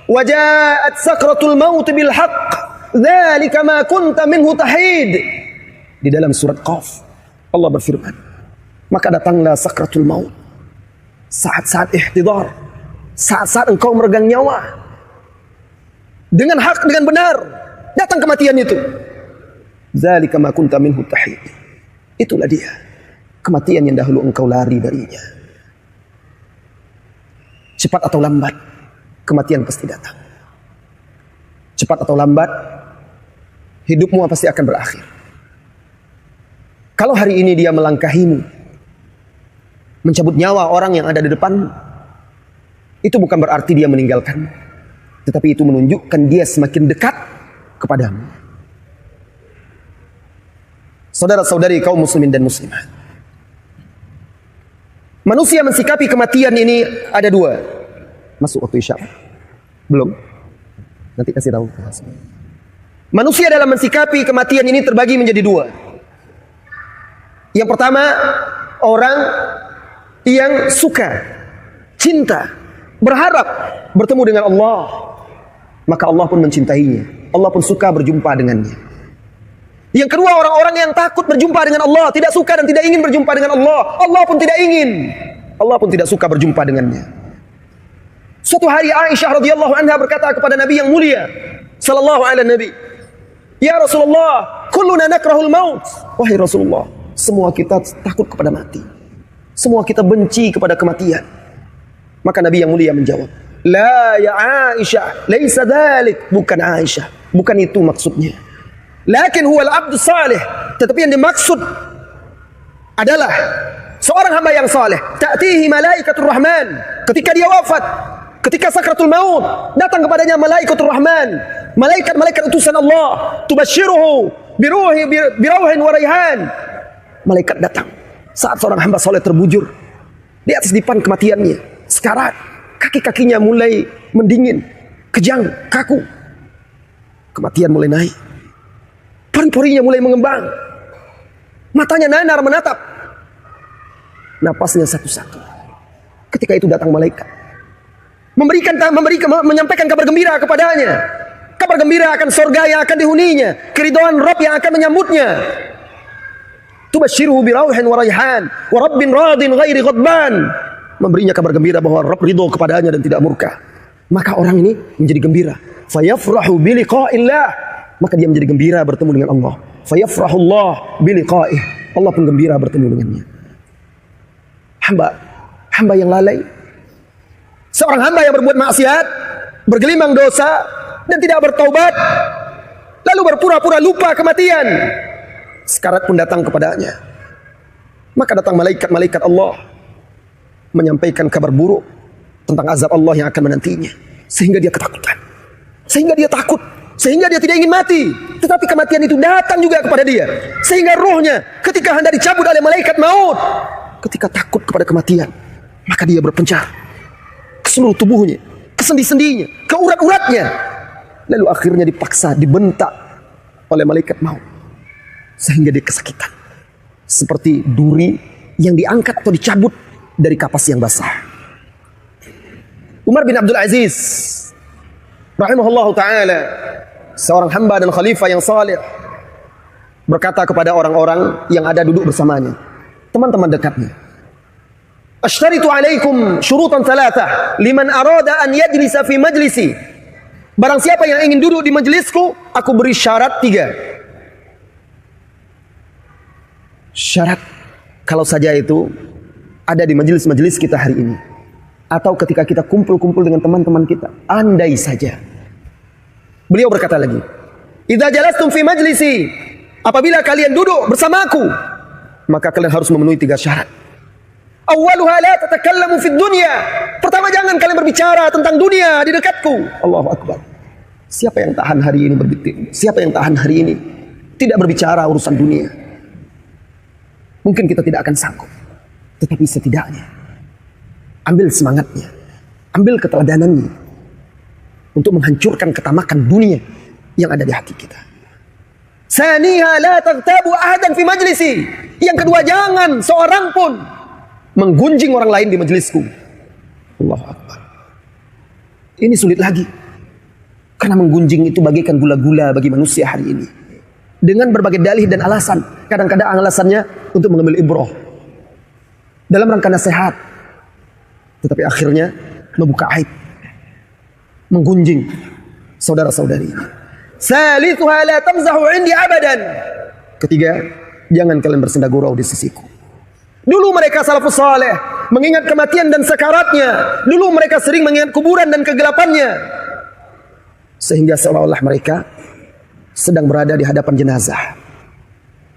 Wa ja'at sakratul maut bil haqq, dzalika ma kunta minhu tahid. Di dalam surat Qaf Allah berfirman, maka datanglah sakratul maut, saat-saat ihtidar, saat-saat engkau meregang nyawa dengan hak, dengan benar, datang kematian itu. Dzalika ma kunta minhu tahid. Itulah dia kematian yang dahulu engkau lari darinya. Cepat atau lambat kematian pasti datang. Cepat atau lambat hidupmu pasti akan berakhir. Kalau hari ini dia melangkahimu, mencabut nyawa orang yang ada di depan, itu bukan berarti dia meninggalkanmu, tetapi itu menunjukkan dia semakin dekat kepadamu. Saudara-saudari kaum muslimin dan muslimat, manusia mensikapi kematian ini ada dua. Masuk waktu isya? Belum? Nanti kasih tahu. Manusia dalam mensikapi kematian ini terbagi menjadi dua. Yang pertama, orang yang suka, cinta, berharap bertemu dengan Allah, maka Allah pun mencintainya, Allah pun suka berjumpa dengannya. Yang kedua, orang-orang yang takut berjumpa dengan Allah, tidak suka dan tidak ingin berjumpa dengan Allah, Allah pun tidak ingin, Allah pun tidak suka berjumpa dengannya. Suatu hari Aisyah radhiyallahu anha berkata kepada Nabi yang mulia sallallahu alaihi nabi, "Ya Rasulullah, kulluna nakrahul maut." Wahai Rasulullah, semua kita takut kepada mati. Semua kita benci kepada kematian. Maka Nabi yang mulia menjawab, "La ya Aisyah, laisa dzalik." Bukan Aisyah, bukan itu maksudnya. Lakin huwal abdu salih. Tetapi yang dimaksud adalah seorang hamba yang saleh. Ta'tihi malaikatur rahman. Ketika dia wafat, ketika sakratul maut, datang kepadanya malaikatur rahman, malaikat-malaikat utusan Allah, tubasyiruhu birauhin wa raihan. Malaikat datang saat seorang hamba saleh terbujur di atas dipan kematiannya, sekarat, kaki-kakinya mulai mendingin, kejang, kaku. Kematian mulai naik, pori-porinya mulai mengembang, matanya nanar menatap, napasnya satu-satu. Ketika itu datang malaikat, menyampaikan kabar gembira kepadanya, kabar gembira akan surga yang akan dihuninya, keridhaan Rabb yang akan menyambutnya. Tubasyiruhu birauhin wa raihan wa rabbin radin ghairi ghadban. Memberinya kabar gembira bahwa Rabb ridho kepadanya dan tidak murka. Maka orang ini menjadi gembira. Fayafrahu biliqa'illah. Maka dia menjadi gembira bertemu dengan Allah. Fayafrahullah biliqa'ih. Allah pun gembira bertemu dengannya. Hamba yang lalai, seorang hamba yang berbuat maksiat, bergelimang dosa dan tidak bertaubat, lalu berpura-pura lupa kematian. Sekarat pun datang kepadanya. Maka datang malaikat-malaikat Allah menyampaikan kabar buruk tentang azab Allah yang akan menantinya, sehingga dia ketakutan, sehingga dia takut, sehingga dia tidak ingin mati. Tetapi kematian itu datang juga kepada dia, sehingga rohnya ketika hendak dicabut oleh malaikat maut, ketika takut kepada kematian, maka dia berpencar ke seluruh tubuhnya, ke sendi-sendinya, ke urat-uratnya, lalu akhirnya dipaksa, dibentak oleh malaikat maut, sehingga dia kesakitan, seperti duri yang diangkat atau dicabut dari kapas yang basah. Umar bin Abdul Aziz rahimahullah ta'ala, seorang hamba dan khalifah yang saleh, berkata kepada orang-orang yang ada duduk bersamanya, teman-teman dekatnya, "Ashtaritu alaikum syurutan thalathah liman arada an yajlisa fi majlisi." Barang siapa yang ingin duduk di majelisku, aku beri syarat 3. Syarat kalau saja itu ada di majelis-majelis kita hari ini, atau ketika kita kumpul-kumpul dengan teman-teman kita, andai saja. Beliau berkata lagi, "Idza jalastum fi majlisi," apabila kalian duduk bersamaku, maka kalian harus memenuhi 3 syarat. Awwaluha la tatakallamu fid dunya. Pertama, jangan kalian berbicara tentang dunia di dekatku. Allahu Akbar. Siapa yang tahan hari ini Siapa yang tahan hari ini tidak berbicara urusan dunia? Mungkin kita tidak akan sanggup, tetapi setidaknya ambil semangatnya, ambil keteladanannya untuk menghancurkan ketamakan dunia yang ada di hati kita. Saniha la taghtabu ahadan fi majlisi. Yang kedua, jangan seorang pun menggunjing orang lain di majelisku. Allahu Akbar. Ini sulit lagi. Karena menggunjing itu bagaikan gula-gula bagi manusia hari ini. Dengan berbagai dalih dan alasan. Kadang-kadang alasannya untuk mengambil ibrah. Dalam rangka nasihat. Tetapi akhirnya membuka aib. Menggunjing saudara-saudari ini. Salithuha la tamzahu indi abadan. Ketiga, jangan kalian bersenda gurau di sisiku. Dulu mereka salafus saleh mengingat kematian dan sekaratnya. Dulu mereka sering mengingat kuburan dan kegelapannya. Sehingga seolah-olah mereka sedang berada di hadapan jenazah.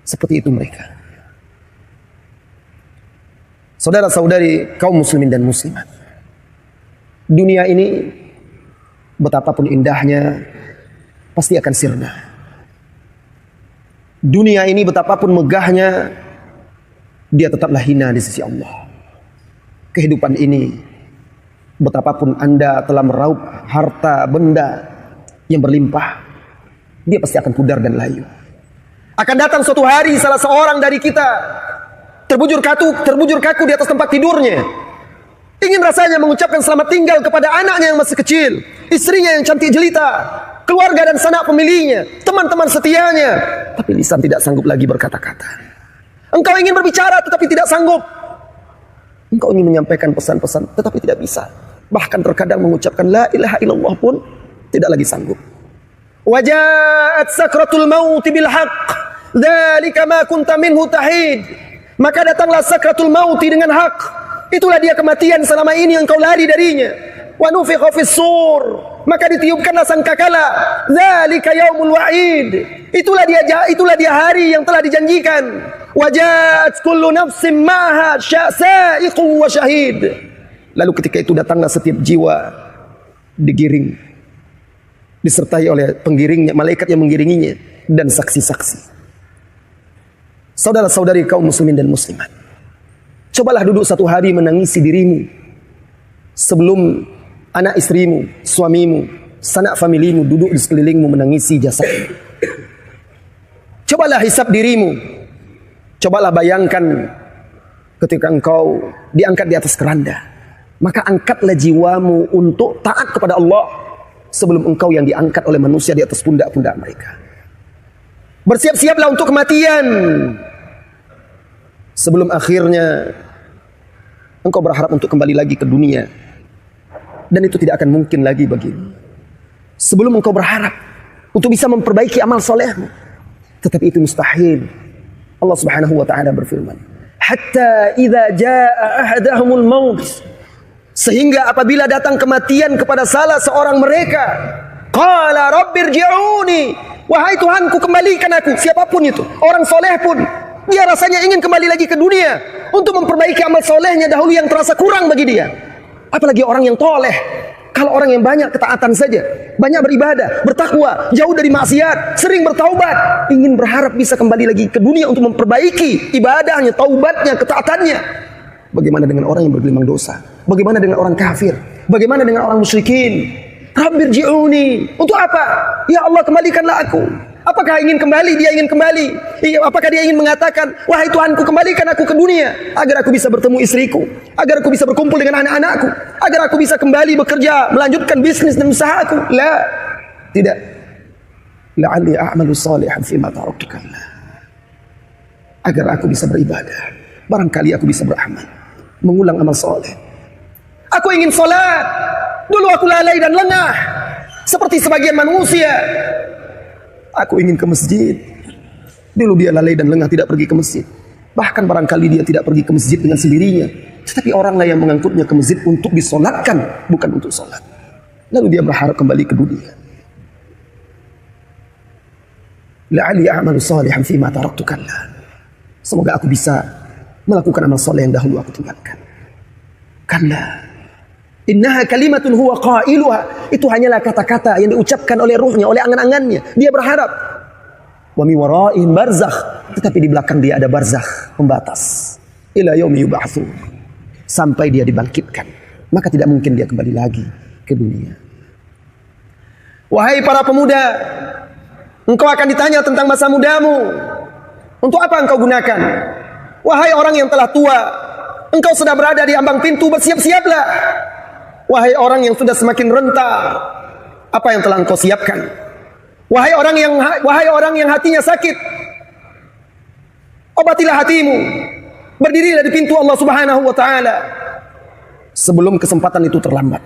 Seperti itu mereka. Saudara-saudari kaum muslimin dan muslimat. Dunia ini betapapun indahnya pasti akan sirna. Dunia ini betapapun megahnya, dia tetaplah hina di sisi Allah. Kehidupan ini betapapun Anda telah meraup harta benda yang berlimpah, dia pasti akan pudar dan layu. Akan datang suatu hari salah seorang dari kita terbujur kaku di atas tempat tidurnya. Ingin rasanya mengucapkan selamat tinggal kepada anaknya yang masih kecil, istrinya yang cantik jelita, keluarga dan sanak pemilihnya, teman-teman setianya. Tapi lisan tidak sanggup lagi berkata-kata. Engkau ingin berbicara tetapi tidak sanggup. Engkau ingin menyampaikan pesan-pesan tetapi tidak bisa. Bahkan terkadang mengucapkan la ilaha illallah pun tidak lagi sanggup. Wajaat sakratul maut bil haqq, dzalika ma kunta minhu tahid. Maka datanglah sakratul maut dengan hak. Itulah dia kematian selama ini yang kau lari darinya. Wa nufikha fis sur, maka ditiupkanlah sangkakala. Dzalika yaumul wa'id. Itulah dia hari yang telah dijanjikan. Wajaat kullu nafsin ma'ha sa'iqun wa syahid. Lalu ketika itu datanglah setiap jiwa digiring, disertai oleh penggiringnya, malaikat yang menggiringinya, dan saksi-saksi. Saudara-saudari kaum muslimin dan muslimat, cobalah duduk satu hari menangisi dirimu sebelum anak istrimu, suamimu, sanak familimu duduk di sekelilingmu menangisi jasadmu. Cobalah hisap dirimu. Cobalah bayangkan ketika engkau diangkat di atas keranda. Maka angkatlah jiwamu untuk taat kepada Allah sebelum engkau yang diangkat oleh manusia di atas pundak-pundak mereka. Bersiap-siaplah untuk kematian sebelum akhirnya engkau berharap untuk kembali lagi ke dunia, dan itu tidak akan mungkin lagi bagimu. Sebelum engkau berharap untuk bisa memperbaiki amal solehmu, tetapi itu mustahil. Allah Subhanahu wa taala berfirman, hatta idza jaa ahadahumul maut, sehingga apabila datang kematian kepada salah seorang mereka, qala rabbirji'uni, wahai Tuhanku kembalikan aku. Siapapun itu, orang soleh pun, dia rasanya ingin kembali lagi ke dunia untuk memperbaiki amal solehnya dahulu yang terasa kurang bagi dia. Apalagi orang yang toleh. Kalau orang yang banyak ketaatan saja, banyak beribadah, bertakwa, jauh dari maksiat, sering bertaubat, ingin berharap bisa kembali lagi ke dunia untuk memperbaiki ibadahnya, taubatnya, ketaatannya. Bagaimana dengan orang yang bergelimang dosa? Bagaimana dengan orang kafir? Bagaimana dengan orang musyrikin? Rabbirji'uni. Untuk apa? Ya Allah, kembalikanlah aku. Apakah ingin kembali? Dia ingin kembali. Apakah dia ingin mengatakan, wahai Tuhanku kembalikan aku ke dunia agar aku bisa bertemu istriku, agar aku bisa berkumpul dengan anak-anakku, agar aku bisa kembali bekerja, melanjutkan bisnis dan usahaku? La, tidak. La'alli a'malu salihan fima taraktu kalla. Agar aku bisa beribadah, barangkali aku bisa beramal, mengulang amal soleh. Aku ingin salat. Dulu aku lalai dan lengah seperti sebagian manusia. Aku ingin ke masjid. Dulu dia lalai dan lengah tidak pergi ke masjid. Bahkan barangkali dia tidak pergi ke masjid dengan sendirinya, tetapi oranglah yang mengangkutnya ke masjid untuk disolatkan, bukan untuk solat. Lalu dia berharap kembali ke dunia. La'alli a'malu salihan fima taraktu kalla. Semoga aku bisa melakukan amal soleh yang dahulu aku tinggalkan. Kalla innaha kalimatun huwa qailuha. Itu hanyalah kata-kata yang diucapkan oleh ruhnya, oleh angan-angannya. Dia berharap. Wa mi wara'ihim barzakh. Tetapi di belakang dia ada barzakh, pembatas. Ila yaumi yub'atsun. Sampai dia dibangkitkan. Maka tidak mungkin dia kembali lagi ke dunia. Wahai para pemuda, engkau akan ditanya tentang masa mudamu. Untuk apa engkau gunakan? Wahai orang yang telah tua, engkau sudah berada di ambang pintu, bersiap-siaplah. Wahai orang yang sudah semakin renta, apa yang telah engkau siapkan. Wahai orang yang hatinya sakit, obatilah hatimu. Berdirilah di pintu Allah Subhanahu wa taala sebelum kesempatan itu terlambat.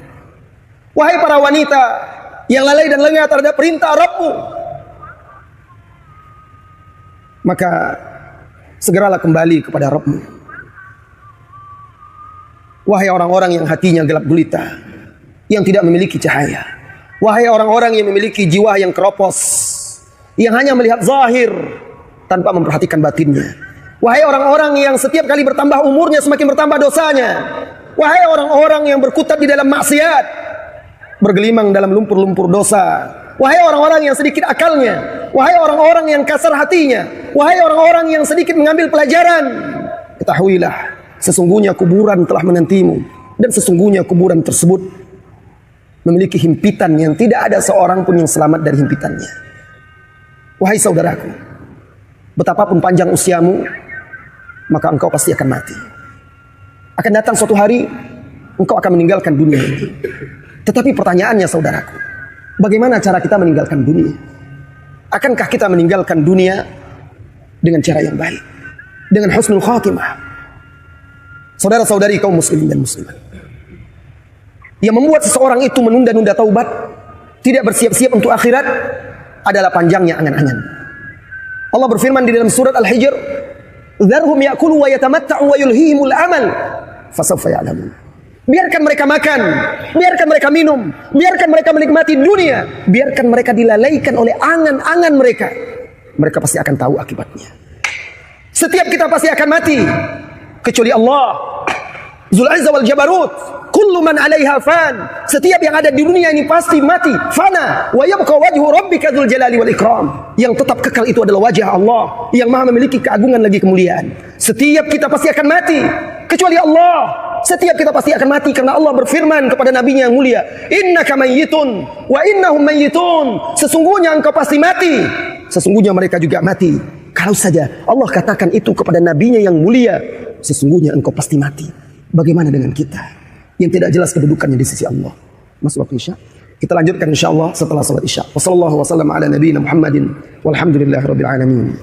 Wahai para wanita yang lalai dan lengah terhadap perintah Rabbmu, maka segeralah kembali kepada Rabbmu. Wahai orang-orang yang hatinya gelap gulita, yang tidak memiliki cahaya. Wahai orang-orang yang memiliki jiwa yang keropos, yang hanya melihat zahir tanpa memperhatikan batinnya. Wahai orang-orang yang setiap kali bertambah umurnya semakin bertambah dosanya. Wahai orang-orang yang berkutat di dalam maksiat, bergelimang dalam lumpur-lumpur dosa. Wahai orang-orang yang sedikit akalnya. Wahai orang-orang yang kasar hatinya. Wahai orang-orang yang sedikit mengambil pelajaran. Ketahuilah, sesungguhnya kuburan telah menantimu. Dan sesungguhnya kuburan tersebut memiliki himpitan yang tidak ada seorang pun yang selamat dari himpitannya. Wahai saudaraku, betapapun panjang usiamu, maka engkau pasti akan mati. Akan datang suatu hari, engkau akan meninggalkan dunia ini. Tetapi pertanyaannya saudaraku, bagaimana cara kita meninggalkan dunia? Akankah kita meninggalkan dunia dengan cara yang baik, dengan husnul khatimah? Saudara-saudari kaum muslimin dan muslimat, yang membuat seseorang itu menunda-nunda taubat, tidak bersiap-siap untuk akhirat, adalah panjangnya angan-angan. Allah berfirman di dalam surat Al-Hijr, "Dzarhum ya'kulu wa yatamatta'u wa yulhihimul amal, fasawfa ya'lamun." Biarkan mereka makan, biarkan mereka minum, biarkan mereka menikmati dunia, biarkan mereka dilalaikan oleh angan-angan mereka. Mereka pasti akan tahu akibatnya. Setiap kita pasti akan mati, kecuali Allah Dzul Izza wal Jabarut. Kullu man 'alaiha fan. Setiap yang ada di dunia ini pasti mati, fana. Wa yabqa wajhu rabbika dzul jalali wal ikram. Yang tetap kekal itu adalah wajah Allah yang Maha memiliki keagungan lagi kemuliaan. Setiap kita pasti akan mati, kecuali Allah. Setiap kita pasti akan mati karena Allah berfirman kepada nabinya yang mulia, "Innaka mayyitun wa innahum mayyitun." Sesungguhnya engkau pasti mati, sesungguhnya mereka juga mati. Kalau saja Allah katakan itu kepada nabinya yang mulia, sesungguhnya engkau pasti mati. Bagaimana dengan kita yang tidak jelas kedudukannya di sisi Allah? Masuk waktu Isya. Kita lanjutkan insyaallah setelah salat Isya. Wassallallahu wasallam ala nabiyina Muhammadin walhamdulillahirabbil alamin.